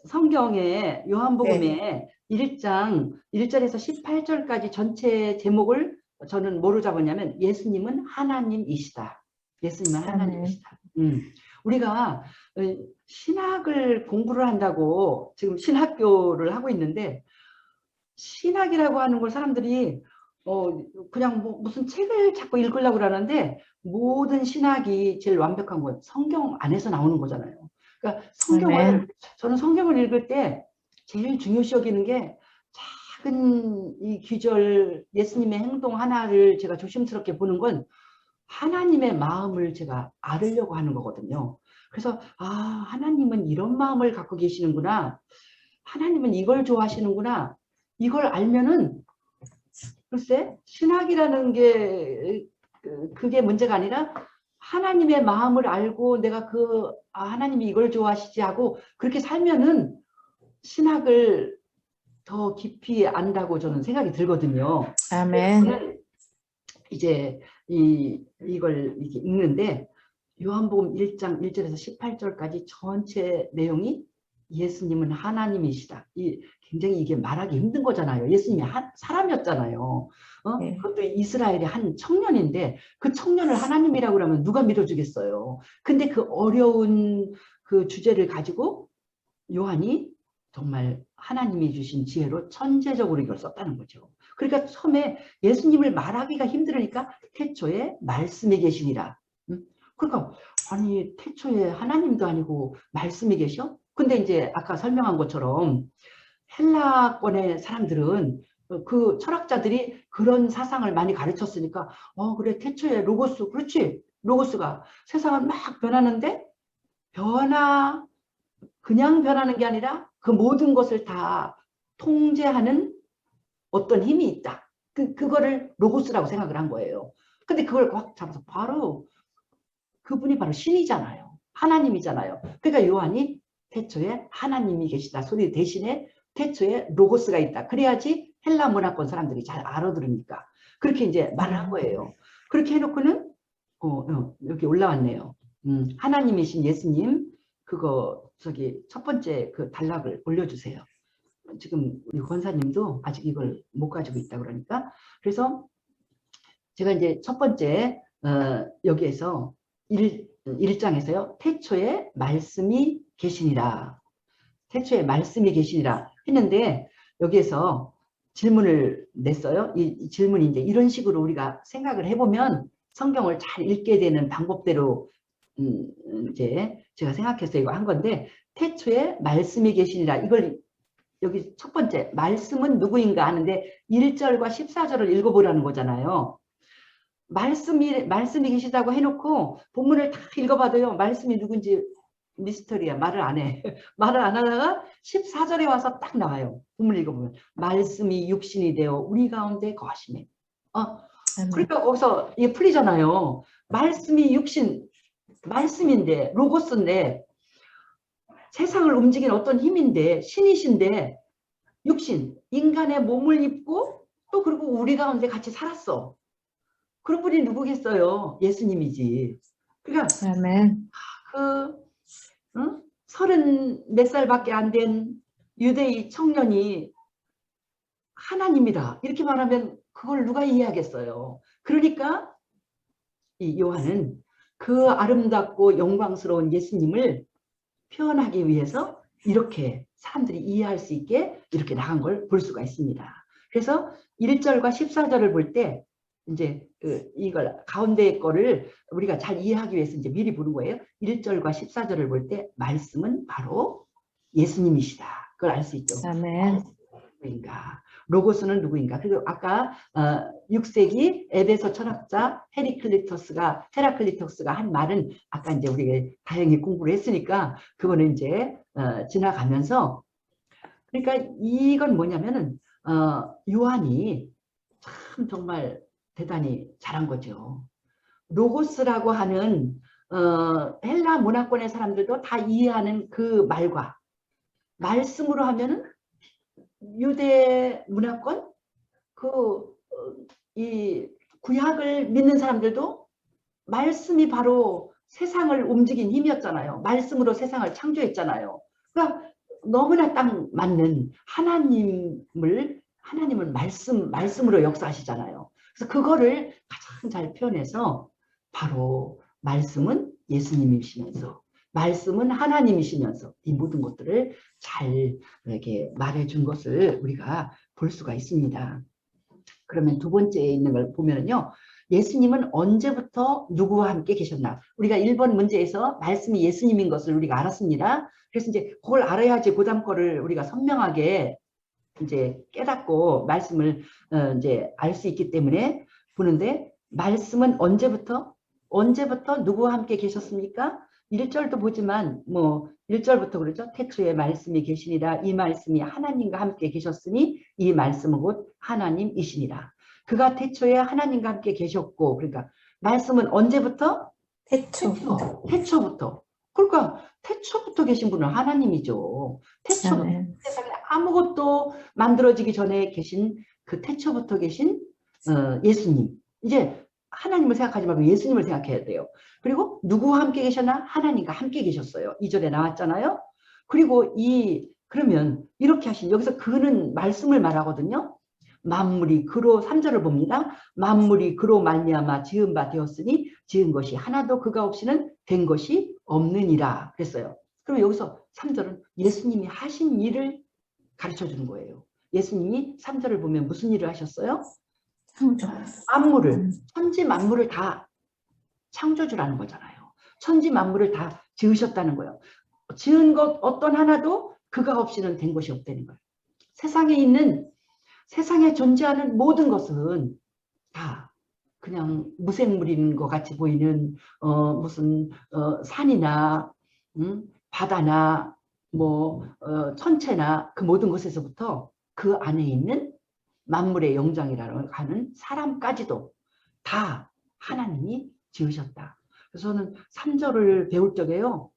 성경에 네. 요한복음에 1장 1절에서 18절까지 전체 제목을 저는 뭐로 잡았냐면 예수님은 하나님이시다. 예수님은 아멘. 하나님이시다. 우리가 신학을 공부를 한다고 지금 신학교를 하고 있는데 신학이라고 하는 걸 사람들이 그냥 뭐 무슨 책을 자꾸 읽으려고 그러는데 모든 신학이 제일 완벽한 건 성경 안에서 나오는 거잖아요. 그러니까 아멘. 저는 성경을 읽을 때 제일 중요시 여기는 게 작은 이 귀절 예수님의 행동 하나를 제가 조심스럽게 보는 건 하나님의 마음을 제가 알으려고 하는 거거든요. 그래서 하나님은 이런 마음을 갖고 계시는구나. 하나님은 이걸 좋아하시는구나. 이걸 알면은 글쎄 신학이라는 게 그게 문제가 아니라 하나님의 마음을 알고 내가 하나님이 이걸 좋아하시지 하고 그렇게 살면은 신학을 더 깊이 안다고 저는 생각이 들거든요. 그래서 아멘. 저는 이제 이걸 이렇게 읽는데 요한복음 1장 1절에서 18절까지 전체 내용이 예수님은 하나님이시다. 굉장히 이게 말하기 힘든 거잖아요. 예수님이 사람이었잖아요. 네. 그것도 이스라엘의 한 청년인데 그 청년을 하나님이라고 그러면 누가 믿어주겠어요. 근데 그 어려운 그 주제를 가지고 요한이 정말 하나님이 주신 지혜로 천재적으로 이걸 썼다는 거죠. 그러니까 처음에 예수님을 말하기가 힘들으니까 태초에 말씀이 계시니라. 그러니까 아니 태초에 하나님도 아니고 말씀이 계셔? 근데 이제 아까 설명한 것처럼 헬라권의 사람들은 그 철학자들이 그런 사상을 많이 가르쳤으니까 그래 태초에 로고스 그렇지 로고스가 세상은 막 변하는데 그냥 변하는 게 아니라 그 모든 것을 다 통제하는 어떤 힘이 있다. 그거를 로고스라고 생각을 한 거예요. 근데 그걸 확 잡아서 바로 그분이 바로 신이잖아요. 하나님이잖아요. 그러니까 요한이 태초에 하나님이 계시다 소리 대신에 태초에 로고스가 있다. 그래야지 헬라 문화권 사람들이 잘 알아들으니까. 그렇게 이제 말을 한 거예요. 그렇게 해놓고는 여기 올라왔네요. 하나님이신 예수님 그거 저기 첫 번째 그 단락을 올려주세요. 지금 우리 권사님도 아직 이걸 못 가지고 있다 그러니까. 그래서 제가 이제 첫 번째 여기에서 1장에서요. 태초에 말씀이 계시니라. 태초에 말씀이 계시니라 했는데 여기에서 질문을 냈어요. 이 질문이 이제 이런 식으로 우리가 생각을 해보면 성경을 잘 읽게 되는 방법대로 이제 제가 생각해서 이거 한 건데 태초에 말씀이 계시니라 이걸 여기 첫 번째 말씀은 누구인가 하는데 1절과 14절을 읽어보라는 거잖아요. 말씀이 계시다고 해놓고 본문을 다 읽어봐도요. 말씀이 누군지 미스터리야. 말을 안 해. 말을 안 하다가 14절에 와서 딱 나와요. 본문 읽어보면 말씀이 육신이 되어 우리 가운데 거하시네. 그러니까 거기서 이게 풀리잖아요. 말씀이 육신 말씀인데 로고스인데 세상을 움직인 어떤 힘인데 신이신데 육신 인간의 몸을 입고 또 그리고 우리 가운데 같이 살았어. 그런 분이 누구겠어요? 예수님이지. 그러니까 아멘. 그 34살밖에 안 된 유대인 청년이 하나님이다 이렇게 말하면 그걸 누가 이해하겠어요? 그러니까 이 요한은 그 아름답고 영광스러운 예수님을 표현하기 위해서 이렇게 사람들이 이해할 수 있게 이렇게 나간 걸 볼 수가 있습니다. 그래서 1절과 14절을 볼 때 이제 이걸 가운데 거를 우리가 잘 이해하기 위해서 이제 미리 보는 거예요. 1절과 14절을 볼 때 말씀은 바로 예수님이시다. 그걸 알 수 있죠. 아멘. 누구인가? 로고스는 누구인가? 그리고 아까 6세기 에베소 철학자 헤라클리토스가 한 말은 아까 이제 우리가 다행히 공부를 했으니까 그거는 이제 지나가면서 그러니까 이건 뭐냐면은 요한이 참 정말 대단히 잘한 거죠. 로고스라고 하는 헬라 문화권의 사람들도 다 이해하는 그 말과 말씀으로 하면은 유대 문화권 이 구약을 믿는 사람들도 말씀이 바로 세상을 움직인 힘이었잖아요. 말씀으로 세상을 창조했잖아요. 그러니까 너무나 딱 맞는 하나님을 말씀으로 역사하시잖아요. 그래서 그거를 가장 잘 표현해서 바로 말씀은 예수님이시면서 말씀은 하나님이시면서 이 모든 것들을 잘 이렇게 말해준 것을 우리가 볼 수가 있습니다. 그러면 두 번째에 있는 걸 보면요. 예수님은 언제부터 누구와 함께 계셨나? 우리가 1번 문제에서 말씀이 예수님인 것을 우리가 알았습니다. 그래서 이제 그걸 알아야지 그 다음 거를 우리가 선명하게 이제 깨닫고 말씀을 이제 알 수 있기 때문에 보는데, 말씀은 언제부터 누구와 함께 계셨습니까? 1절도 보지만 뭐 1절부터 그러죠. 태초에 말씀이 계시니라. 이 말씀이 하나님과 함께 계셨으니 이 말씀은 곧 하나님이시니라. 그가 태초에 하나님과 함께 계셨고, 그러니까 말씀은 언제부터? 태초부터. 그러니까 태초부터 계신 분은 하나님이죠. 태초부터 세상에 아무것도 만들어지기 전에 계신 그 태초부터 계신 예수님. 이제 하나님을 생각하지 말고 예수님을 생각해야 돼요. 그리고 누구와 함께 계셨나? 하나님과 함께 계셨어요. 2절에 나왔잖아요. 그리고 그러면 이렇게 여기서 그는 말씀을 말하거든요. 만물이 그로 3절을 봅니다. 만물이 그로 말미암아 지은 바 되었으니 지은 것이 하나도 그가 없이는 된 것이 없느니라 그랬어요. 그럼 여기서 3절은 예수님이 하신 일을 가르쳐 주는 거예요. 예수님이 3절을 보면 무슨 일을 하셨어요? 천지 만물을 다 창조주라는 거잖아요. 천지 만물을 다 지으셨다는 거예요. 지은 것 어떤 하나도 그가 없이는 된 것이 없다는 거예요. 세상에 존재하는 모든 것은 다 그냥 무생물인 것 같이 보이는 무슨 산이나 바다나 뭐 천체나 그 모든 것에서부터 그 안에 있는 만물의 영장이라고 하는 사람까지도 다 하나님이 지으셨다. 그래서 저는 3절을 배울 적에요.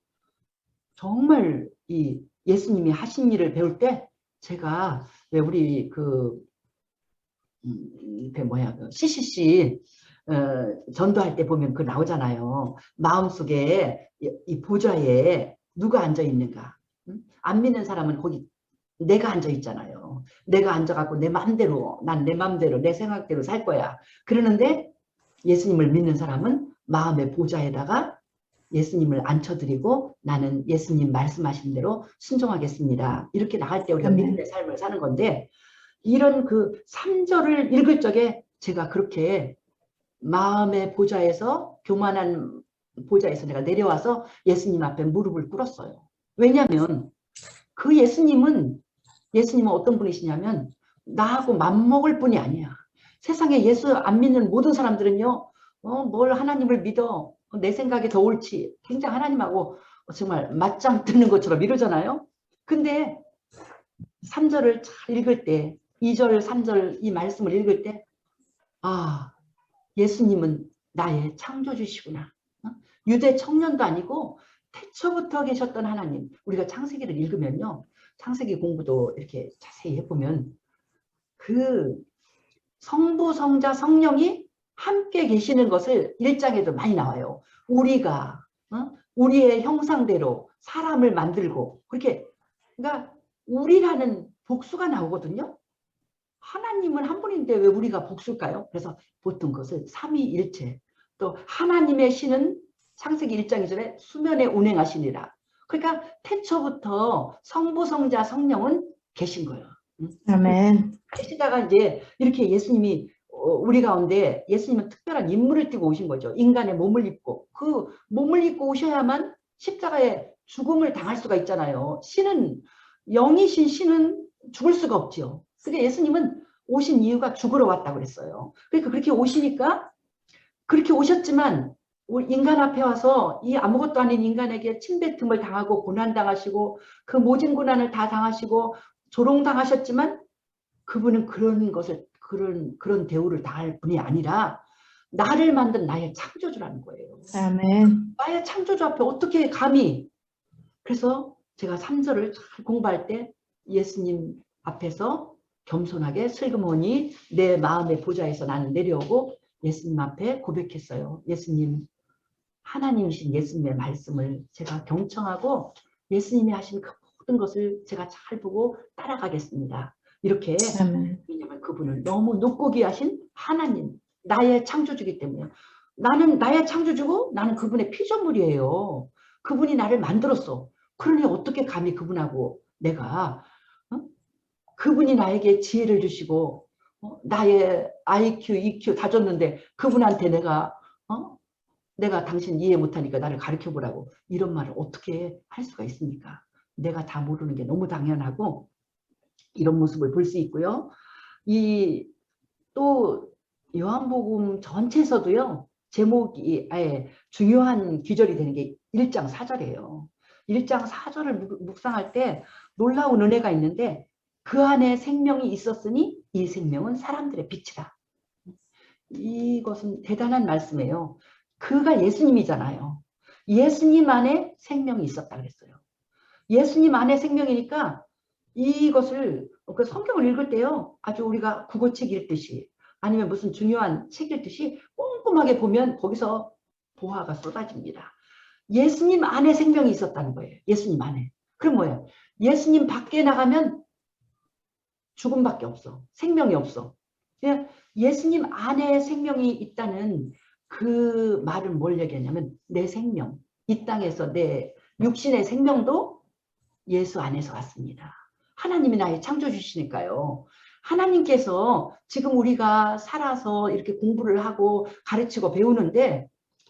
정말 이 예수님이 하신 일을 배울 때 제가 왜 우리 CCC 전도할 때 보면 나오잖아요. 마음속에 이 보좌에 누가 앉아 있는가? 안 믿는 사람은 거기 내가 앉아 있잖아요. 내가 앉아갖고 난 내 맘대로 내 생각대로 살 거야. 그러는데 예수님을 믿는 사람은 마음의 보좌에다가 예수님을 앉혀드리고 나는 예수님 말씀하신 대로 순종하겠습니다. 이렇게 나갈 때 우리가 믿음의 삶을 사는 건데, 이런 그 3절을 읽을 적에 제가 그렇게 마음의 보좌에서, 교만한 보좌에서 내가 내려와서 예수님 앞에 무릎을 꿇었어요. 왜냐하면 그 예수님은 어떤 분이시냐면 나하고 맞먹을 분이 아니야. 세상에 예수 안 믿는 모든 사람들은요, 뭘 하나님을 믿어, 내 생각이 더 옳지, 굉장히 하나님하고 정말 맞짱 뜨는 것처럼 이러잖아요. 근데 3절을 잘 읽을 때, 2절 3절 이 말씀을 읽을 때, 아, 예수님은 나의 창조주시구나. 유대 청년도 아니고 태초부터 계셨던 하나님. 우리가 창세기를 읽으면요, 창세기 공부도 이렇게 자세히 해보면 그 성부, 성자, 성령이 함께 계시는 것을 1장에도 많이 나와요. 우리가 우리의 형상대로 사람을 만들고, 그렇게, 그러니까 우리라는 복수가 나오거든요. 하나님은 한 분인데 왜 우리가 복수일까요? 그래서 보통 그것을 삼위일체, 또 하나님의 신은 창세기 1장 2절에 수면에 운행하시니라. 그러니까 태초부터 성부, 성자, 성령은 계신 거예요. 아멘. 계시다가 이제 이렇게 예수님이 우리 가운데, 예수님은 특별한 인물을 띠고 오신 거죠. 인간의 몸을 입고, 그 몸을 입고 오셔야만 십자가에 죽음을 당할 수가 있잖아요. 영이신 신은 죽을 수가 없죠. 그러니까 예수님은 오신 이유가 죽으러 왔다고 그랬어요. 그러니까 그렇게 오시니까, 그렇게 오셨지만 인간 앞에 와서 이 아무것도 아닌 인간에게 침뱉음을 당하고 고난당하시고 그 모진 고난을 다 당하시고 조롱당하셨지만, 그분은 그런 대우를 당할 분이 아니라 나를 만든 나의 창조주라는 거예요. 아멘. 나의 창조주 앞에 어떻게 감히. 그래서 제가 3절을 잘 공부할 때 예수님 앞에서 겸손하게 슬그머니 내 마음의 보좌에서 나는 내려오고 예수님 앞에 고백했어요. 예수님, 하나님이신 예수님의 말씀을 제가 경청하고 예수님이 하신 그 모든 것을 제가 잘 보고 따라가겠습니다. 이렇게. 아멘. 왜냐하면 그분을 너무 높고 귀하신 하나님, 나의 창조주기 때문에. 나는 나의 창조주고 나는 그분의 피조물이에요. 그분이 나를 만들었어. 그러니 어떻게 감히 그분하고 내가 그분이 나에게 지혜를 주시고 나의 IQ, EQ 다 줬는데 그분한테 내가 당신 이해 못하니까 나를 가르쳐보라고 이런 말을 어떻게 할 수가 있습니까? 내가 다 모르는 게 너무 당연하고 이런 모습을 볼 수 있고요. 또 요한복음 전체에서도요. 제목이 중요한 귀절이 되는 게 1장 4절이에요. 1장 4절을 묵상할 때 놀라운 은혜가 있는데 그 안에 생명이 있었으니 이 생명은 사람들의 빛이다. 이것은 대단한 말씀이에요. 그가 예수님이잖아요. 예수님 안에 생명이 있었다 그랬어요. 예수님 안에 생명이니까 이것을 그 성경을 읽을 때요. 아주 우리가 국어책 읽듯이 아니면 무슨 중요한 책 읽듯이 꼼꼼하게 보면 거기서 보화가 쏟아집니다. 예수님 안에 생명이 있었다는 거예요. 예수님 안에. 그럼 뭐예요? 예수님 밖에 나가면 죽음밖에 없어. 생명이 없어. 예수님 안에 생명이 있다는 그 말은 뭘 얘기하냐면 내 생명, 이 땅에서 내 육신의 생명도 예수 안에서 왔습니다. 하나님이 나의 창조주시니까요. 하나님께서 지금 우리가 살아서 이렇게 공부를 하고 가르치고 배우는데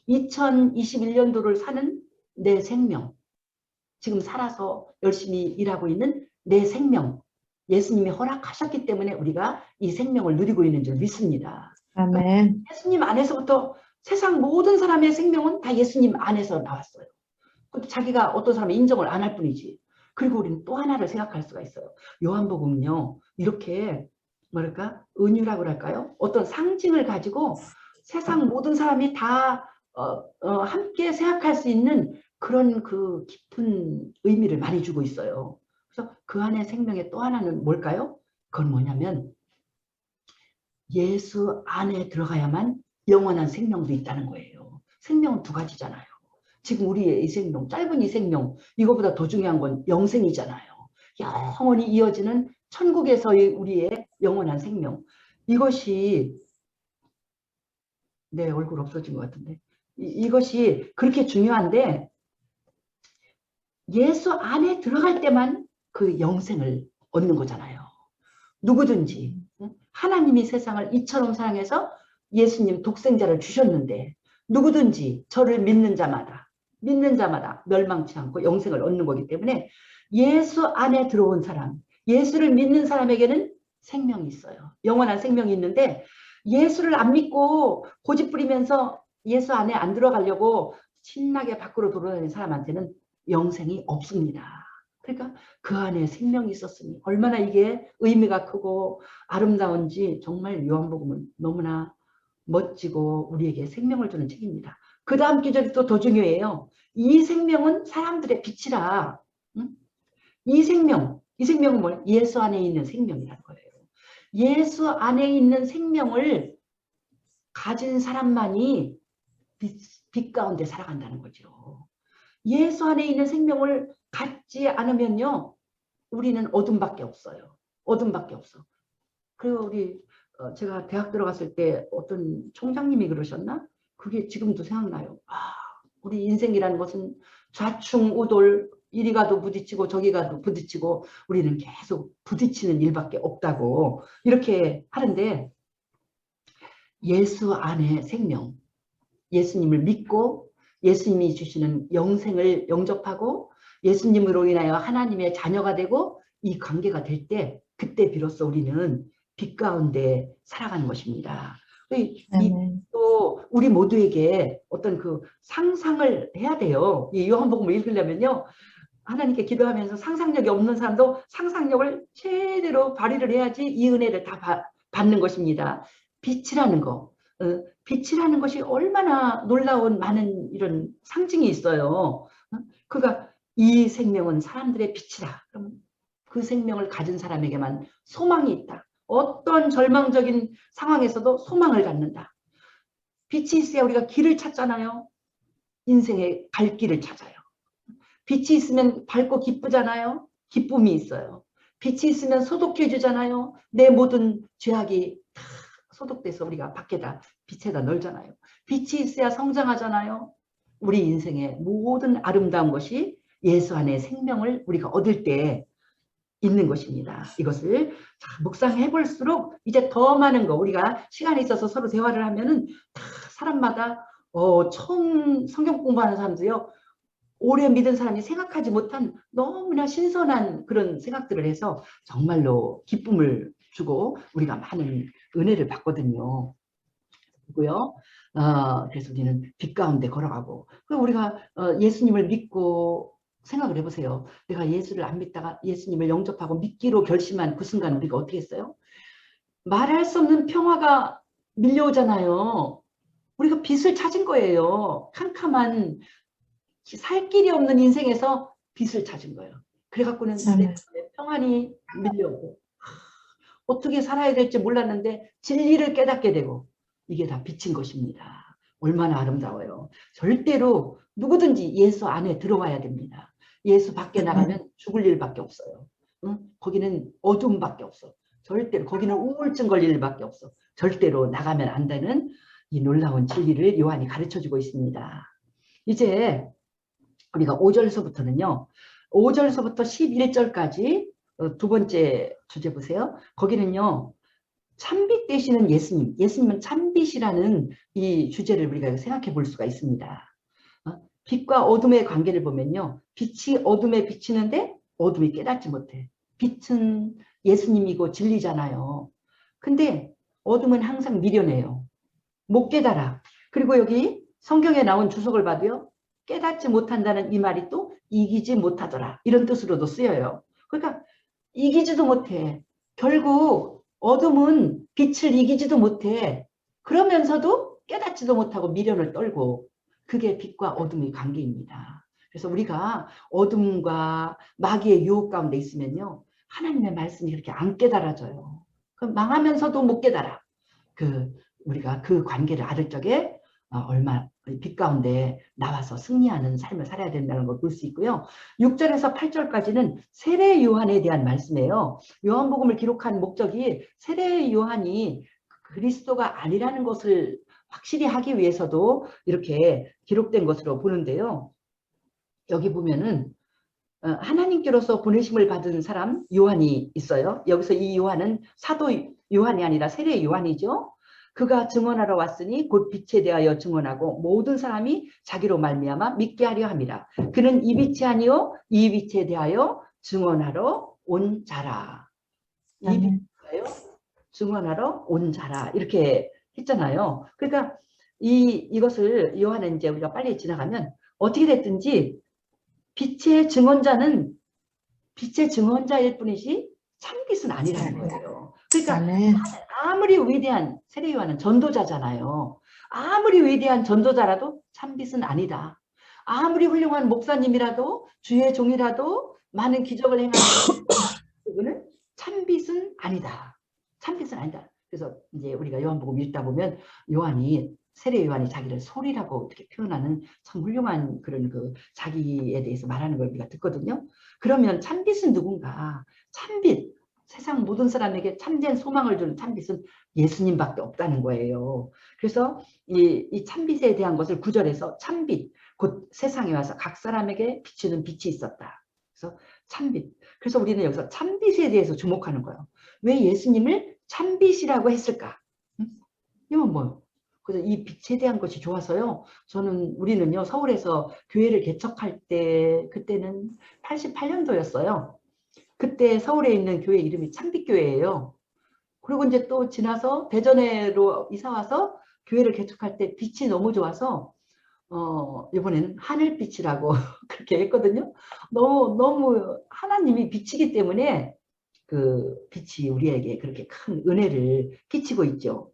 2021년도를 사는 내 생명, 지금 살아서 열심히 일하고 있는 내 생명, 예수님이 허락하셨기 때문에 우리가 이 생명을 누리고 있는 줄 믿습니다. 아멘. 예수님 안에서부터 세상 모든 사람의 생명은 다 예수님 안에서 나왔어요. 자기가 어떤 사람의 인정을 안 할 뿐이지. 그리고 우리는 또 하나를 생각할 수가 있어요. 요한복음은요. 이렇게 뭐랄까 은유라고 할까요? 어떤 상징을 가지고 세상 모든 사람이 다 함께 생각할 수 있는 그런 그 깊은 의미를 많이 주고 있어요. 그래서 그 안에 생명의 또 하나는 뭘까요? 그건 뭐냐면 예수 안에 들어가야만 영원한 생명도 있다는 거예요. 생명은 두 가지잖아요. 지금 우리의 이 생명, 짧은 이 생명, 이거보다 더 중요한 건 영생이잖아요. 영원히 이어지는 천국에서의 우리의 영원한 생명. 이것이 내 얼굴 없어진 것 같은데. 이것이 그렇게 중요한데 예수 안에 들어갈 때만 그 영생을 얻는 거잖아요. 누구든지 하나님이 세상을 이처럼 사랑해서 예수님 독생자를 주셨는데 누구든지 저를 믿는 자마다 멸망치 않고 영생을 얻는 거기 때문에 예수 안에 들어온 사람, 예수를 믿는 사람에게는 생명이 있어요. 영원한 생명이 있는데 예수를 안 믿고 고집 부리면서 예수 안에 안 들어가려고 신나게 밖으로 돌아다니는 사람한테는 영생이 없습니다. 그러니까 그 안에 생명이 있었으니 얼마나 이게 의미가 크고 아름다운지 정말 요한복음은 너무나 멋지고 우리에게 생명을 주는 책입니다. 그 다음 기절이 또 더 중요해요. 이 생명은 사람들의 빛이라. 이 생명은 뭘? 예수 안에 있는 생명이라는 거예요. 예수 안에 있는 생명을 가진 사람만이 빛 가운데 살아간다는 거죠. 예수 안에 있는 생명을 갖지 않으면요. 우리는 어둠밖에 없어요. 어둠밖에 없어. 그리고 제가 대학 들어갔을 때 어떤 총장님이 그러셨나? 그게 지금도 생각나요. 우리 인생이라는 것은 좌충우돌 이리 가도 부딪히고 저기 가도 부딪히고 우리는 계속 부딪히는 일밖에 없다고 이렇게 하는데 예수 안에 생명, 예수님을 믿고 예수님이 주시는 영생을 영접하고 예수님으로 인하여 하나님의 자녀가 되고 이 관계가 될 때 그때 비로소 우리는 빛 가운데 살아가는 것입니다. 또 우리 모두에게 어떤 그 상상을 해야 돼요. 이 요한복음을 읽으려면요. 하나님께 기도하면서 상상력이 없는 사람도 상상력을 제대로 발휘를 해야지 이 은혜를 다 받는 것입니다. 빛이라는 거. 빛이라는 것이 얼마나 놀라운 많은 이런 상징이 있어요. 그러니까 이 생명은 사람들의 빛이다. 그럼 그 생명을 가진 사람에게만 소망이 있다. 어떤 절망적인 상황에서도 소망을 갖는다. 빛이 있어야 우리가 길을 찾잖아요. 인생의 갈 길을 찾아요. 빛이 있으면 밝고 기쁘잖아요. 기쁨이 있어요. 빛이 있으면 소독해 주잖아요. 내 모든 죄악이 다 소독돼서 우리가 밖에다 빛에다 널잖아요. 빛이 있어야 성장하잖아요. 우리 인생의 모든 아름다운 것이 예수 안에 생명을 우리가 얻을 때 있는 것입니다. 이것을 묵상해 볼수록 이제 더 많은 거, 우리가 시간이 있어서 서로 대화를 하면은 다 사람마다 처음 성경 공부하는 사람도요, 오래 믿은 사람이 생각하지 못한 너무나 신선한 그런 생각들을 해서 정말로 기쁨을 주고 우리가 많은 은혜를 받거든요. 고요. 그래서 우리는 빛 가운데 걸어가고, 우리가 예수님을 믿고 생각을 해보세요. 내가 예수를 안 믿다가 예수님을 영접하고 믿기로 결심한 그 순간 우리가 어떻게 했어요? 말할 수 없는 평화가 밀려오잖아요. 우리가 빛을 찾은 거예요. 캄캄한 살 길이 없는 인생에서 빛을 찾은 거예요. 그래갖고는 내 평안이 밀려오고 어떻게 살아야 될지 몰랐는데 진리를 깨닫게 되고, 이게 다 빛인 것입니다. 얼마나 아름다워요. 절대로 누구든지 예수 안에 들어와야 됩니다. 예수 밖에 나가면 죽을 일밖에 없어요. 응? 거기는 어둠밖에 없어. 절대로 거기는 우울증 걸릴 일밖에 없어. 절대로 나가면 안 되는 이 놀라운 진리를 요한이 가르쳐주고 있습니다. 이제 우리가 5절서부터는요. 5절서부터 11절까지 두 번째 주제 보세요. 거기는요. 참빛 되시는 예수님, 예수님은 참빛이라는 이 주제를 우리가 생각해 볼 수가 있습니다. 빛과 어둠의 관계를 보면요. 빛이 어둠에 비치는데 어둠이 깨닫지 못해. 빛은 예수님이고 진리잖아요. 근데 어둠은 항상 미련해요. 못 깨달아. 그리고 여기 성경에 나온 주석을 봐도요. 깨닫지 못한다는 이 말이 또 이기지 못하더라. 이런 뜻으로도 쓰여요. 그러니까 이기지도 못해. 결국 어둠은 빛을 이기지도 못해. 그러면서도 깨닫지도 못하고 미련을 떨고, 그게 빛과 어둠의 관계입니다. 그래서 우리가 어둠과 마귀의 유혹 가운데 있으면요. 하나님의 말씀이 그렇게 안 깨달아져요. 그럼 망하면서도 못 깨달아. 우리가 그 관계를 알을 적에 얼마 빛 가운데 나와서 승리하는 삶을 살아야 된다는 걸 볼 수 있고요. 6절에서 8절까지는 세례 요한에 대한 말씀이에요. 요한복음을 기록한 목적이 세례 요한이 그리스도가 아니라는 것을 확실히 하기 위해서도 이렇게 기록된 것으로 보는데요. 여기 보면은 하나님께로서 보내심을 받은 사람 요한이 있어요. 여기서 이 요한은 사도 요한이 아니라 세례 요한이죠. 그가 증언하러 왔으니 곧 빛에 대하여 증언하고 모든 사람이 자기로 말미암아 믿게 하려 함이라. 그는 이 빛이 아니요 이 빛에 대하여 증언하러 온 자라. 이 빛에 대하여 증언하러 온 자라. 이렇게 했잖아요. 그러니까 이것을 요한은 이제 우리가 빨리 지나가면 어떻게 됐든지 빛의 증언자는 빛의 증언자일 뿐이지 참빛은 아니라는 거예요. 그러니까 아무리 위대한, 세례 요한은 전도자잖아요. 아무리 위대한 전도자라도 참빛은 아니다. 아무리 훌륭한 목사님이라도 주의 종이라도 많은 기적을 행하는 그분은 참빛은 아니다. 참빛은 아니다. 그래서 이제 우리가 요한복음 읽다 보면 세례 요한이 자기를 소리라고 이렇게 표현하는 참 훌륭한 그런 자기에 대해서 말하는 걸 우리가 듣거든요. 그러면 참빛은 누군가? 참빛, 세상 모든 사람에게 참된 소망을 주는 참빛은 예수님밖에 없다는 거예요. 그래서 이 참빛에 대한 것을 9절에서 참빛, 곧 세상에 와서 각 사람에게 비추는 빛이 있었다. 그래서 참빛. 그래서 우리는 여기서 참빛에 대해서 주목하는 거예요. 왜 예수님을 참빛이라고 했을까? 이건 뭐예요? 그래서 이 빛에 대한 것이 좋아서요. 우리는요, 서울에서 교회를 개척할 때, 그때는 88년도였어요. 그때 서울에 있는 교회 이름이 참빛교회예요. 그리고 이제 또 지나서 대전으로 이사와서 교회를 개척할 때 빛이 너무 좋아서, 이번에는 하늘빛이라고 그렇게 했거든요. 너무 하나님이 빛이기 때문에 그 빛이 우리에게 그렇게 큰 은혜를 끼치고 있죠.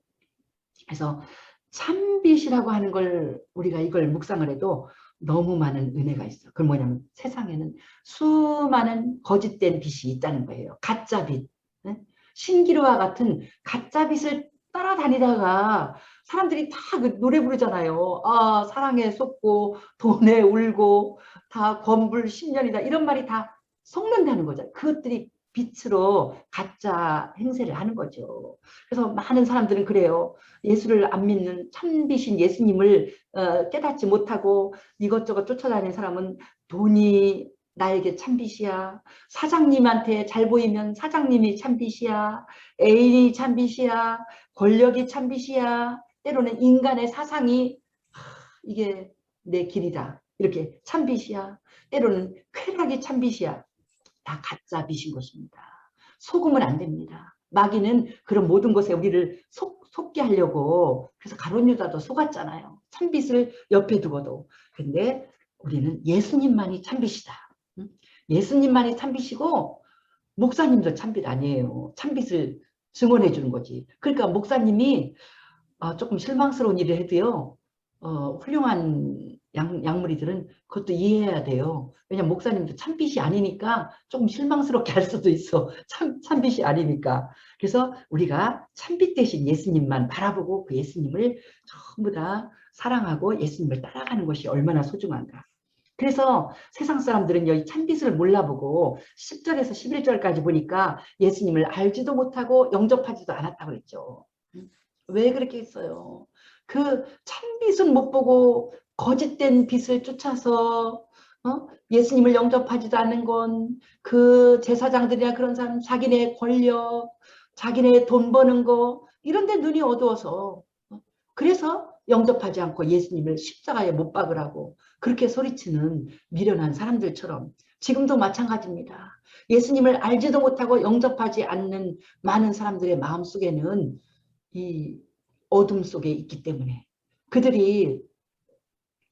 그래서 참빛이라고 하는 걸 우리가 이걸 묵상을 해도 너무 많은 은혜가 있어. 그건 뭐냐면 세상에는 수많은 거짓된 빛이 있다는 거예요. 가짜 빛. 신기루와 같은 가짜 빛을 따라다니다가 사람들이 다 그 노래 부르잖아요. 아, 사랑에 속고 돈에 울고 다 권불 10년이다. 이런 말이 다 속는다는 거죠. 그것들이 빛으로 가짜 행세를 하는 거죠. 그래서 많은 사람들은 그래요. 예수를 안 믿는 참빛인 예수님을 깨닫지 못하고 이것저것 쫓아다니는 사람은 돈이 나에게 참빛이야. 사장님한테 잘 보이면 사장님이 참빛이야. 애인이 참빛이야. 권력이 참빛이야. 때로는 인간의 사상이 이게 내 길이다. 이렇게 참빛이야. 때로는 쾌락이 참빛이야. 다 가짜 빛인 것입니다. 속으면 안 됩니다. 마귀는 그런 모든 것에 우리를 속게 하려고 그래서 가룟 유다도 속았잖아요. 참빛을 옆에 두고도. 근데 우리는 예수님만이 참빛이다. 예수님만이 참빛이고 목사님도 참빛 아니에요. 참빛을 증언해 주는 거지. 그러니까 목사님이 조금 실망스러운 일을 해도요. 훌륭한 양무리들은 그것도 이해해야 돼요. 왜냐면 목사님도 참빛이 아니니까 조금 실망스럽게 할 수도 있어. 참빛이 아니니까. 그래서 우리가 참빛 대신 예수님만 바라보고 그 예수님을 전부 다 사랑하고 예수님을 따라가는 것이 얼마나 소중한가. 그래서 세상 사람들은요, 이 참빛을 몰라보고 10절에서 11절까지 보니까 예수님을 알지도 못하고 영접하지도 않았다고 그랬죠. 왜 그렇게 했어요? 그 참빛은 못 보고 거짓된 빛을 쫓아서 예수님을 영접하지도 않는 건 그 제사장들이나 그런 사람 자기네 권력, 자기네 돈 버는 거 이런 데 눈이 어두워서 그래서 영접하지 않고 예수님을 십자가에 못 박으라고 그렇게 소리치는 미련한 사람들처럼 지금도 마찬가지입니다. 예수님을 알지도 못하고 영접하지 않는 많은 사람들의 마음속에는 이 어둠 속에 있기 때문에 그들이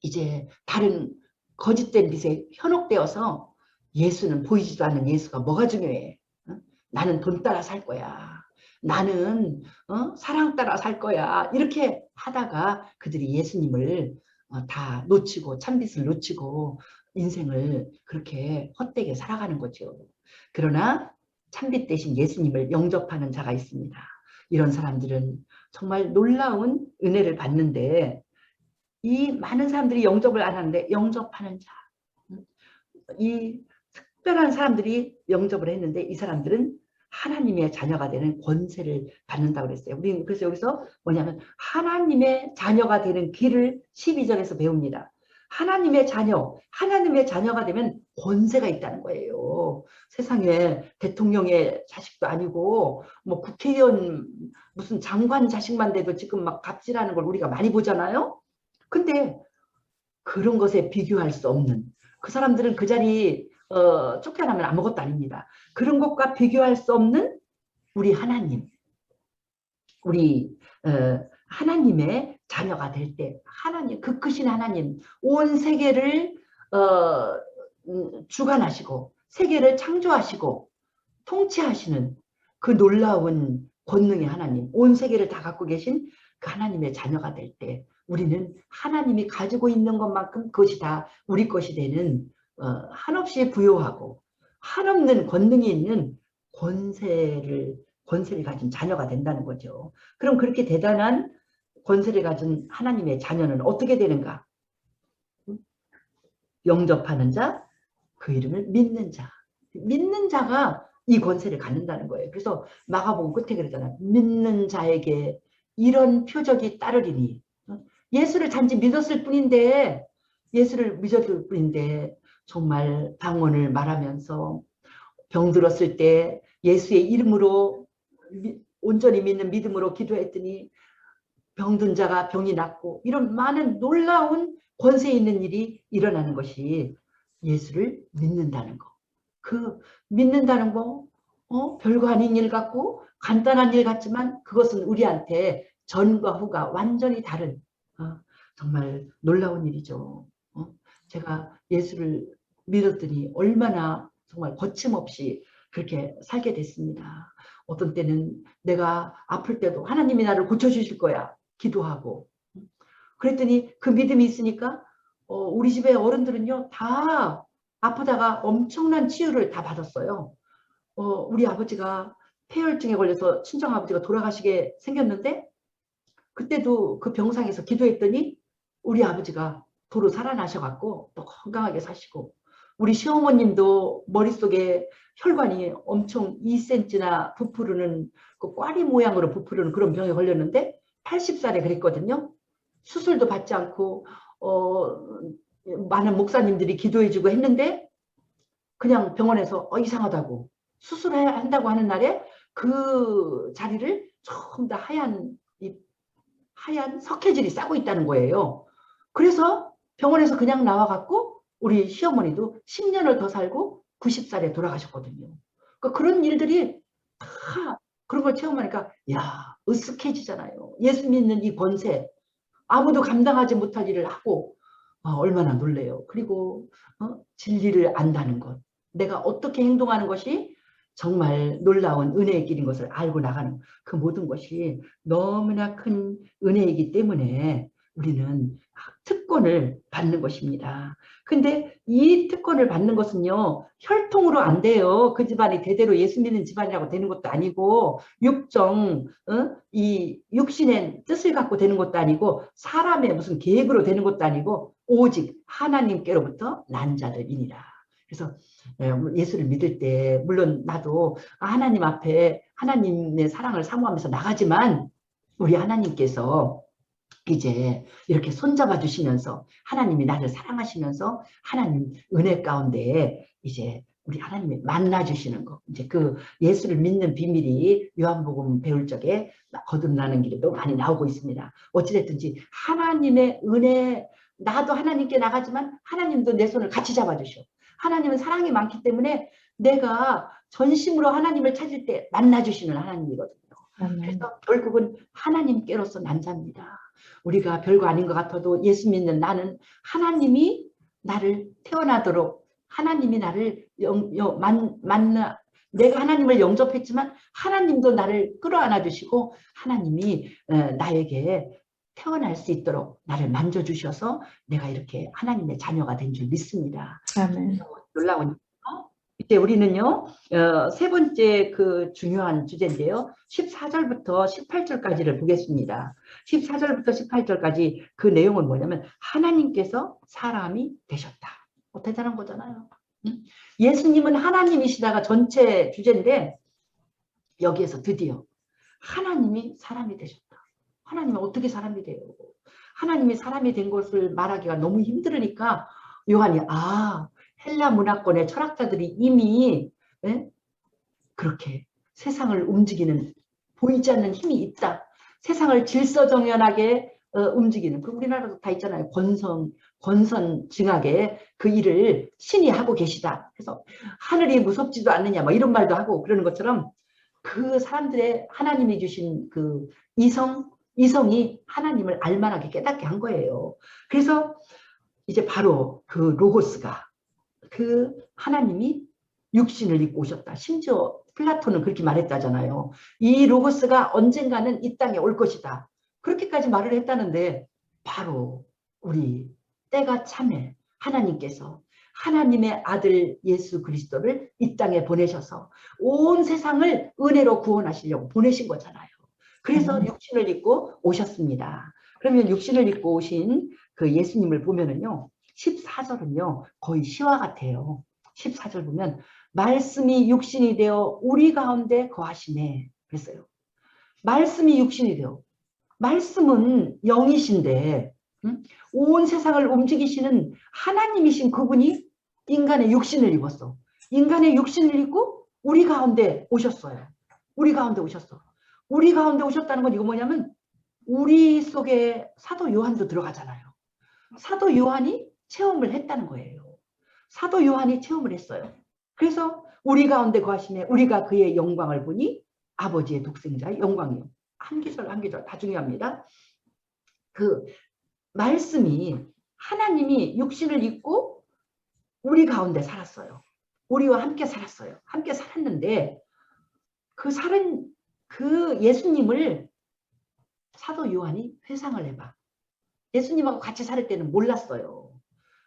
이제 다른 거짓된 빛에 현혹되어서 예수는 보이지도 않는 예수가 뭐가 중요해? 나는 돈 따라 살 거야. 나는 사랑 따라 살 거야. 이렇게 하다가 그들이 예수님을 다 놓치고 참빛을 놓치고 인생을 그렇게 헛되게 살아가는 거죠. 그러나 참빛 대신 예수님을 영접하는 자가 있습니다. 이런 사람들은 정말 놀라운 은혜를 받는데 이 많은 사람들이 영접을 안 하는데 영접하는 자, 이 특별한 사람들이 영접을 했는데 이 사람들은 하나님의 자녀가 되는 권세를 받는다고 그랬어요. 우리는 그래서 여기서 뭐냐면 하나님의 자녀가 되는 길을 12절에서 배웁니다. 하나님의 자녀가 되면 권세가 있다는 거예요. 세상에 대통령의 자식도 아니고 뭐 국회의원 무슨 장관 자식만 돼도 지금 막 갑질하는 걸 우리가 많이 보잖아요. 근데 그런 것에 비교할 수 없는 그 사람들은 그 자리 쫓겨나면 아무것도 아닙니다. 그런 것과 비교할 수 없는 우리 하나님, 우리 하나님의 자녀가 될 때 하나님, 그 크신 하나님, 온 세계를 주관하시고 세계를 창조하시고 통치하시는 그 놀라운 권능의 하나님, 온 세계를 다 갖고 계신 그 하나님의 자녀가 될 때 우리는 하나님이 가지고 있는 것만큼 그것이 다 우리 것이 되는 한없이 부요하고 한없는 권능이 있는 권세를 가진 자녀가 된다는 거죠. 그럼 그렇게 대단한 권세를 가진 하나님의 자녀는 어떻게 되는가? 영접하는 자, 그 이름을 믿는 자. 믿는 자가 이 권세를 갖는다는 거예요. 그래서 마가복음 끝에 그러잖아요. 믿는 자에게 이런 표적이 따르리니. 예수를 단지 믿었을 뿐인데 예수를 믿었을 뿐인데 정말 방언을 말하면서 병들었을 때 예수의 이름으로 온전히 믿는 믿음으로 기도했더니 병든 자가 병이 낫고 이런 많은 놀라운 권세 있는 일이 일어나는 것이 예수를 믿는다는 거. 그 믿는다는 거 별거 아닌 일 같고 간단한 일 같지만 그것은 우리한테 전과 후가 완전히 다른 정말 놀라운 일이죠. 제가 예수를 믿었더니 얼마나 정말 거침없이 그렇게 살게 됐습니다. 어떤 때는 내가 아플 때도 하나님이 나를 고쳐주실 거야 기도하고 그랬더니 그 믿음이 있으니까 우리 집의 어른들은요 다 아프다가 엄청난 치유를 다 받았어요. 우리 아버지가 폐혈증에 걸려서 친정아버지가 돌아가시게 생겼는데 그때도 그 병상에서 기도했더니 우리 아버지가 도로 살아나셔갖고 또 건강하게 사시고 우리 시어머님도 머릿속에 혈관이 엄청 2cm나 부풀는 그 꽈리 모양으로 부풀는 그런 병에 걸렸는데 80살에 그랬거든요. 수술도 받지 않고 많은 목사님들이 기도해주고 했는데 그냥 병원에서 이상하다고 수술한다고 하는 날에 그 자리를 전부 다 하얀 석회질이 싸고 있다는 거예요. 그래서 병원에서 그냥 나와갖고 우리 시어머니도 10년을 더 살고 90살에 돌아가셨거든요. 그러니까 그런 일들이 다 그런 걸 체험하니까 야, 으쓱해지잖아요. 예수 믿는 이 권세, 아무도 감당하지 못할 일을 하고 얼마나 놀래요. 그리고 진리를 안다는 것, 내가 어떻게 행동하는 것이 정말 놀라운 은혜의 길인 것을 알고 나가는 그 모든 것이 너무나 큰 은혜이기 때문에 우리는 특권을 받는 것입니다. 근데 이 특권을 받는 것은요, 혈통으로 안 돼요. 그 집안이 대대로 예수 믿는 집안이라고 되는 것도 아니고, 이 육신의 뜻을 갖고 되는 것도 아니고, 사람의 무슨 계획으로 되는 것도 아니고, 오직 하나님께로부터 난 자들이니라. 그래서 예수를 믿을 때 물론 나도 하나님 앞에 하나님의 사랑을 사모하면서 나가지만 우리 하나님께서 이제 이렇게 손잡아 주시면서 하나님이 나를 사랑하시면서 하나님 은혜 가운데 이제 우리 하나님이 만나 주시는 거, 이제 그 예수를 믿는 비밀이 요한복음 배울 적에 거듭나는 길에도 많이 나오고 있습니다. 어찌됐든지 하나님의 은혜, 나도 하나님께 나가지만 하나님도 내 손을 같이 잡아 주셔. 하나님은 사랑이 많기 때문에 내가 전심으로 하나님을 찾을 때 만나 주시는 하나님이거든요. 그래서 결국은 하나님께로서 난자입니다. 우리가 별거 아닌 것 같아도 예수 믿는 나는 하나님이 나를 태어나도록 하나님이 나를 내가 하나님을 영접했지만 하나님도 나를 끌어안아 주시고 하나님이 나에게 태어날 수 있도록 나를 만져주셔서 내가 이렇게 하나님의 자녀가 된 줄 믿습니다. 아멘. 놀라운 이제 우리는요, 세 번째 그 중요한 주제인데요. 14절부터 18절까지를 보겠습니다. 14절부터 18절까지 그 내용은 뭐냐면 하나님께서 사람이 되셨다. 대단한 거잖아요. 예수님은 하나님이시다가 전체 주제인데 여기에서 드디어 하나님이 사람이 되셨다. 하나님은 어떻게 사람이 돼요? 하나님이 사람이 된 것을 말하기가 너무 힘들으니까 요한이 헬라 문화권의 철학자들이 이미 그렇게 세상을 움직이는 보이지 않는 힘이 있다. 세상을 질서정연하게 움직이는, 그 우리나라도 다 있잖아요. 권선징악의 그 일을 신이 하고 계시다. 그래서 하늘이 무섭지도 않느냐 뭐 이런 말도 하고 그러는 것처럼 그 사람들의 하나님이 주신 그 이성이 하나님을 알만하게 깨닫게 한 거예요. 그래서 이제 바로 그 로고스가 그 하나님이 육신을 입고 오셨다. 심지어 플라톤은 그렇게 말했다잖아요. 이 로고스가 언젠가는 이 땅에 올 것이다. 그렇게까지 말을 했다는데 바로 우리 때가 참에 하나님께서 하나님의 아들 예수 그리스도를 이 땅에 보내셔서 온 세상을 은혜로 구원하시려고 보내신 거잖아요. 그래서 육신을 입고 오셨습니다. 그러면 육신을 입고 오신 그 예수님을 보면은요, 14절은요 거의 시와 같아요. 14절 보면 말씀이 육신이 되어 우리 가운데 거하시네 그랬어요. 말씀이 육신이 되어, 말씀은 영이신데 온 세상을 움직이시는 하나님이신 그분이 인간의 육신을 입었어. 인간의 육신을 입고 우리 가운데 오셨어요. 우리 가운데 오셨어. 우리 가운데 오셨다는 건 이거 뭐냐면 우리 속에 사도 요한도 들어가잖아요. 사도 요한이 체험을 했다는 거예요. 사도 요한이 체험을 했어요. 그래서 우리 가운데 거하시네. 우리가 그의 영광을 보니 아버지의 독생자의 영광이요. 한 기절 한 기절 다 중요합니다. 그 말씀이 하나님이 육신을 입고 우리 가운데 살았어요. 우리와 함께 살았어요. 함께 살았는데 그 예수님을 사도 요한이 회상을 해봐. 예수님하고 같이 살 때는 몰랐어요.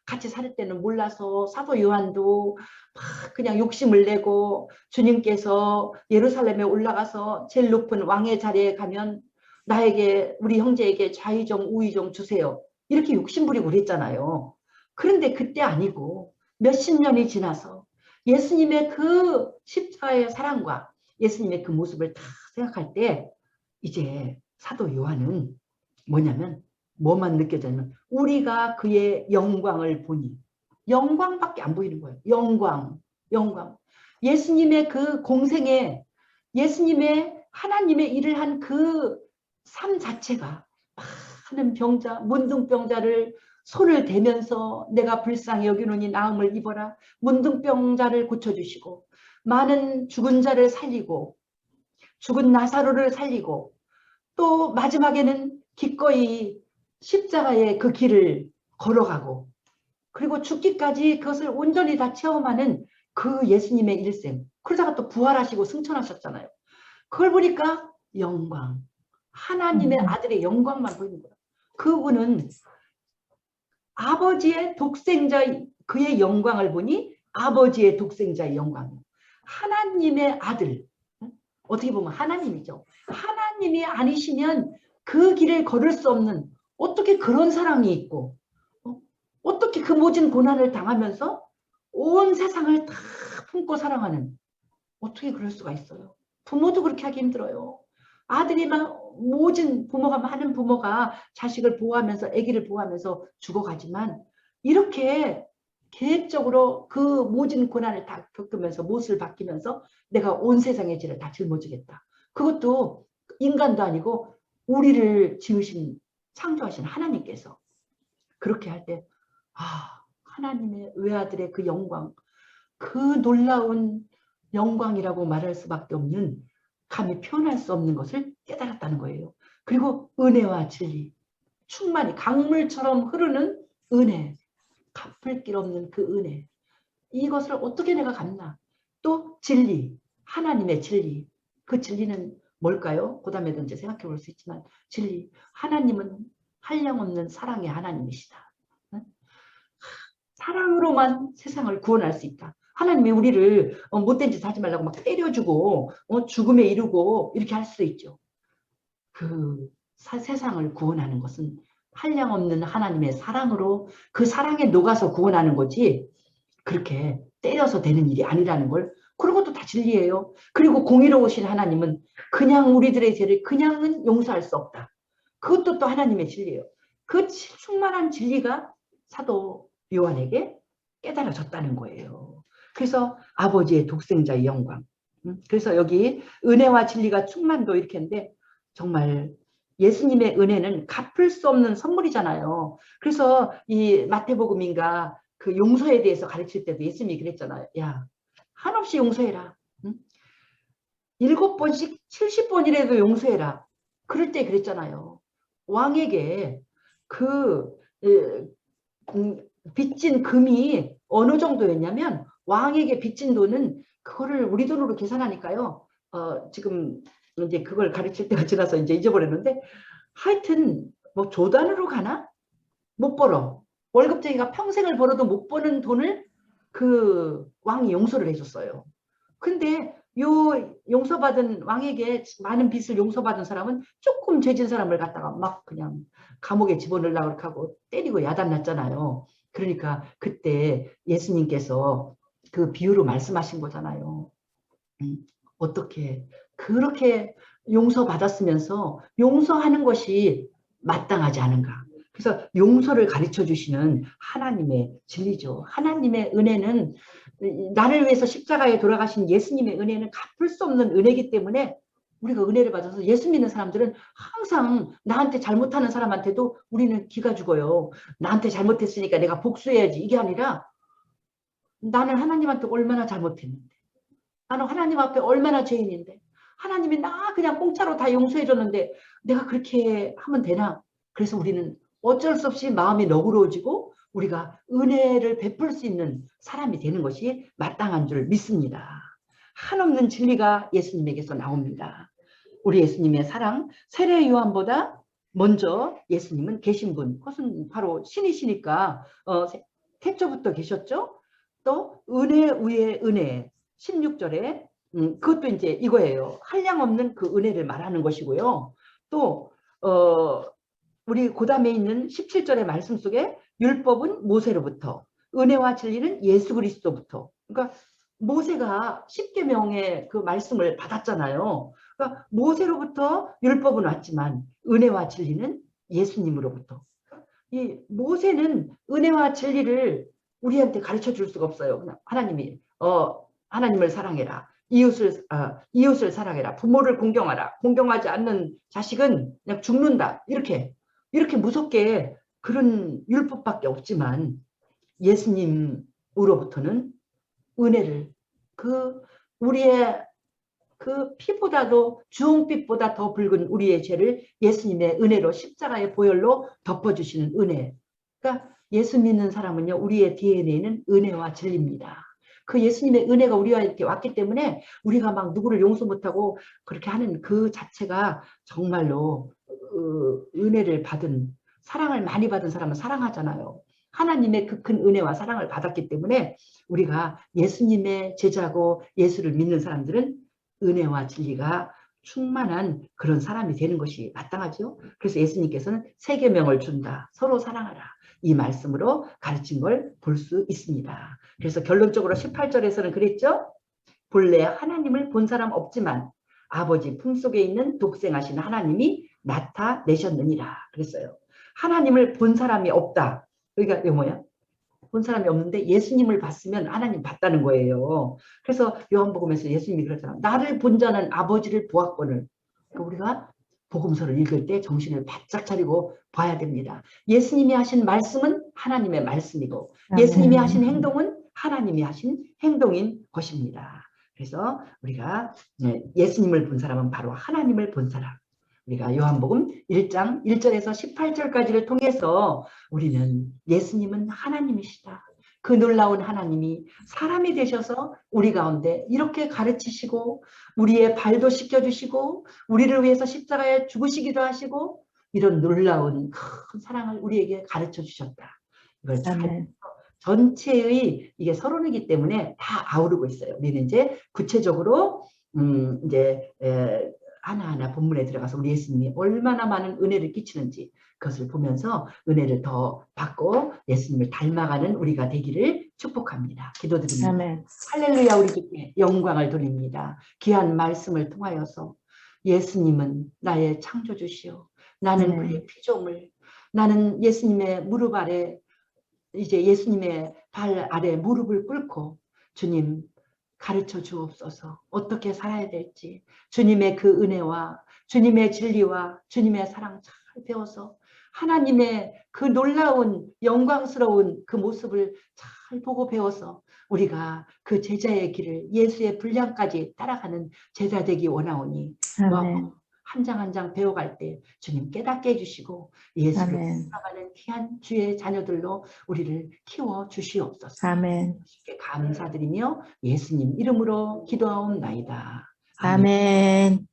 같이 살 때는 몰라서 사도 요한도 막 그냥 욕심을 내고 주님께서 예루살렘에 올라가서 제일 높은 왕의 자리에 가면 나에게 우리 형제에게 좌의정 우의정 주세요. 이렇게 욕심 부리고 그랬잖아요. 그런데 그때 아니고 몇십 년이 지나서 예수님의 그 십자가의 사랑과 예수님의 그 모습을 다 생각할 때 이제 사도 요한은 뭐냐면 뭐만 느껴지냐면 우리가 그의 영광을 보니 영광밖에 안 보이는 거예요. 영광, 영광. 예수님의 그 공생에 예수님의 하나님의 일을 한 그 삶 자체가 많은 병자, 문둥병자를 손을 대면서 내가 불쌍히 여기노니 나음을 입어라. 문둥병자를 고쳐주시고 많은 죽은 자를 살리고 죽은 나사로를 살리고 또 마지막에는 기꺼이 십자가의 그 길을 걸어가고 그리고 죽기까지 그것을 온전히 다 체험하는 그 예수님의 일생. 그러다가 또 부활하시고 승천하셨잖아요. 그걸 보니까 영광. 하나님의 아들의 영광만 보이는 거예요. 그분은 아버지의 독생자 그의 영광을 보니 아버지의 독생자의 영광. 하나님의 아들. 어떻게 보면 하나님이죠. 하나님이 아니시면 그 길을 걸을 수 없는 어떻게 그런 사랑이 있고 어떻게 그 모진 고난을 당하면서 온 세상을 다 품고 사랑하는 어떻게 그럴 수가 있어요. 부모도 그렇게 하기 힘들어요. 아들이 막 모진 부모가 많은 부모가 자식을 보호하면서 아기를 보호하면서 죽어가지만 이렇게 계획적으로 그 모진 고난을 다 겪으면서 못을 바뀌면서 내가 온 세상의 죄를 다 짊어지겠다. 그것도 인간도 아니고 우리를 지으신 창조하신 하나님께서 그렇게 할 때 하나님의 외아들의 그 영광 그 놀라운 영광이라고 말할 수밖에 없는 감히 표현할 수 없는 것을 깨달았다는 거예요. 그리고 은혜와 진리 충만히 강물처럼 흐르는 은혜 갚을 길 없는 그 은혜 이것을 어떻게 내가 갚나 또 진리 하나님의 진리 그 진리는 뭘까요? 그 다음에도 이제 생각해 볼 수 있지만 진리 하나님은 한량없는 사랑의 하나님이시다. 사랑으로만 세상을 구원할 수 있다. 하나님이 우리를 못된 짓 하지 말라고 막 때려주고 죽음에 이르고 이렇게 할 수 있죠. 그 세상을 구원하는 것은 한량없는 하나님의 사랑으로 그 사랑에 녹아서 구원하는 거지 그렇게 때려서 되는 일이 아니라는 걸 그런 것도 다 진리예요. 그리고 공의로우신 하나님은 그냥 우리들의 죄를 그냥은 용서할 수 없다. 그것도 또 하나님의 진리예요. 그 충만한 진리가 사도 요한에게 깨달아졌다는 거예요. 그래서 아버지의 독생자의 영광. 그래서 여기 은혜와 진리가 충만도 이렇게 했는데 정말 예수님의 은혜는 갚을 수 없는 선물이잖아요. 그래서 이 마태복음인가 그 용서에 대해서 가르칠 때도 예수님이 그랬잖아요. 야, 한없이 용서해라. 7번씩 70번이라도 용서해라. 그럴 때 그랬잖아요. 왕에게 그 빚진 금이 어느 정도였냐면 왕에게 빚진 돈은 그거를 우리 돈으로 계산하니까요. 지금 이제 그걸 가르칠 때가 지나서 이제 잊어버렸는데 하여튼 뭐 조단으로 가나? 못 벌어. 월급쟁이가 평생을 벌어도 못 버는 돈을 그 왕이 용서를 해줬어요. 근데 요 용서받은 왕에게 많은 빚을 용서받은 사람은 조금 죄진 사람을 갖다가 막 그냥 감옥에 집어넣으려고 그렇게 하고 때리고 야단났잖아요. 그러니까 그때 예수님께서 그 비유로 말씀하신 거잖아요. 어떻게 그렇게 용서받았으면서 용서하는 것이 마땅하지 않은가. 그래서 용서를 가르쳐 주시는 하나님의 진리죠. 하나님의 은혜는 나를 위해서 십자가에 돌아가신 예수님의 은혜는 갚을 수 없는 은혜이기 때문에 우리가 은혜를 받아서 예수 믿는 사람들은 항상 나한테 잘못하는 사람한테도 우리는 기가 죽어요. 나한테 잘못했으니까 내가 복수해야지. 이게 아니라 나는 하나님한테 얼마나 잘못했는데 나는 하나님 앞에 얼마나 죄인인데 하나님이 나 그냥 공짜로 다 용서해 줬는데 내가 그렇게 하면 되나? 그래서 우리는 어쩔 수 없이 마음이 너그러워지고 우리가 은혜를 베풀 수 있는 사람이 되는 것이 마땅한 줄 믿습니다. 한없는 진리가 예수님에게서 나옵니다. 우리 예수님의 사랑, 세례 요한보다 먼저 예수님은 계신 분, 그것은 바로 신이시니까 태초부터 계셨죠. 또 은혜 위에 은혜, 16절에 그것도 이제 이거예요. 한량없는 그 은혜를 말하는 것이고요. 또 우리 고담에 있는 17절의 말씀 속에 율법은 모세로부터 은혜와 진리는 예수 그리스도부터. 그러니까 모세가 십계명의 그 말씀을 받았잖아요. 그러니까 모세로부터 율법은 왔지만 은혜와 진리는 예수님으로부터. 이 모세는 은혜와 진리를 우리한테 가르쳐 줄 수가 없어요. 그냥 하나님이 하나님을 사랑해라. 이웃을 사랑해라. 부모를 공경하라. 공경하지 않는 자식은 그냥 죽는다. 이렇게 무섭게 그런 율법밖에 없지만 예수님으로부터는 은혜를 우리의 그 피보다도 주홍빛보다 더 붉은 우리의 죄를 예수님의 은혜로 십자가의 보혈로 덮어주시는 은혜. 그러니까 예수 믿는 사람은요, 우리의 DNA는 은혜와 진리입니다. 그 예수님의 은혜가 우리와 이렇게 왔기 때문에 우리가 막 누구를 용서 못하고 그렇게 하는 그 자체가 정말로 은혜를 받은, 사랑을 많이 받은 사람은 사랑하잖아요. 하나님의 그 큰 은혜와 사랑을 받았기 때문에 우리가 예수님의 제자고 예수를 믿는 사람들은 은혜와 진리가 충만한 그런 사람이 되는 것이 마땅하죠. 그래서 예수님께서는 세 계명을 준다. 서로 사랑하라. 이 말씀으로 가르친 걸 볼 수 있습니다. 그래서 결론적으로 18절에서는 그랬죠. 본래 하나님을 본 사람 없지만 아버지 품속에 있는 독생하신 하나님이 나타내셨느니라 그랬어요. 하나님을 본 사람이 없다. 그러니까 이게 뭐야? 본 사람이 없는데 예수님을 봤으면 하나님 봤다는 거예요. 그래서 요한복음에서 예수님이 그러잖아요. 나를 본 자는 아버지를 보았거늘. 그러니까 우리가 복음서를 읽을 때 정신을 바짝 차리고 봐야 됩니다. 예수님이 하신 말씀은 하나님의 말씀이고 예수님이 하신 행동은 하나님이 하신 행동인 것입니다. 그래서 우리가 예수님을 본 사람은 바로 하나님을 본 사람. 우리가 요한복음 1장 1절에서 18절까지를 통해서 우리는 예수님은 하나님이시다. 그 놀라운 하나님이 사람이 되셔서 우리 가운데 이렇게 가르치시고 우리의 발도 씻겨주시고 우리를 위해서 십자가에 죽으시기도 하시고 이런 놀라운 큰 사랑을 우리에게 가르쳐 주셨다. 이걸 전체의 이게 서론이기 때문에 다 아우르고 있어요. 우리는 이제 구체적으로 이제 하나하나 본문에 들어가서 우리 예수님이 얼마나 많은 은혜를 끼치는지 그것을 보면서 은혜를 더 받고 예수님을 닮아가는 우리가 되기를 축복합니다. 기도드립니다. 아멘. 할렐루야. 우리 주께 영광을 돌립니다. 귀한 말씀을 통하여서 예수님은 나의 창조주시오. 나는 그의 피조물. 나는 예수님의 무릎 아래 이제 예수님의 발 아래 무릎을 꿇고 주님 가르쳐 주옵소서. 어떻게 살아야 될지 주님의 그 은혜와 주님의 진리와 주님의 사랑 잘 배워서 하나님의 그 놀라운 영광스러운 그 모습을 잘 보고 배워서 우리가 그 제자의 길을 예수의 분량까지 따라가는 제자 되기 원하오니 한 장 한 장 배워갈 때 주님 깨닫게 해주시고 예수를 따라가는 귀한 주의 자녀들로 우리를 키워 주시옵소서. 아멘. 감사드리며 예수님 이름으로 기도하옵나이다. 아멘.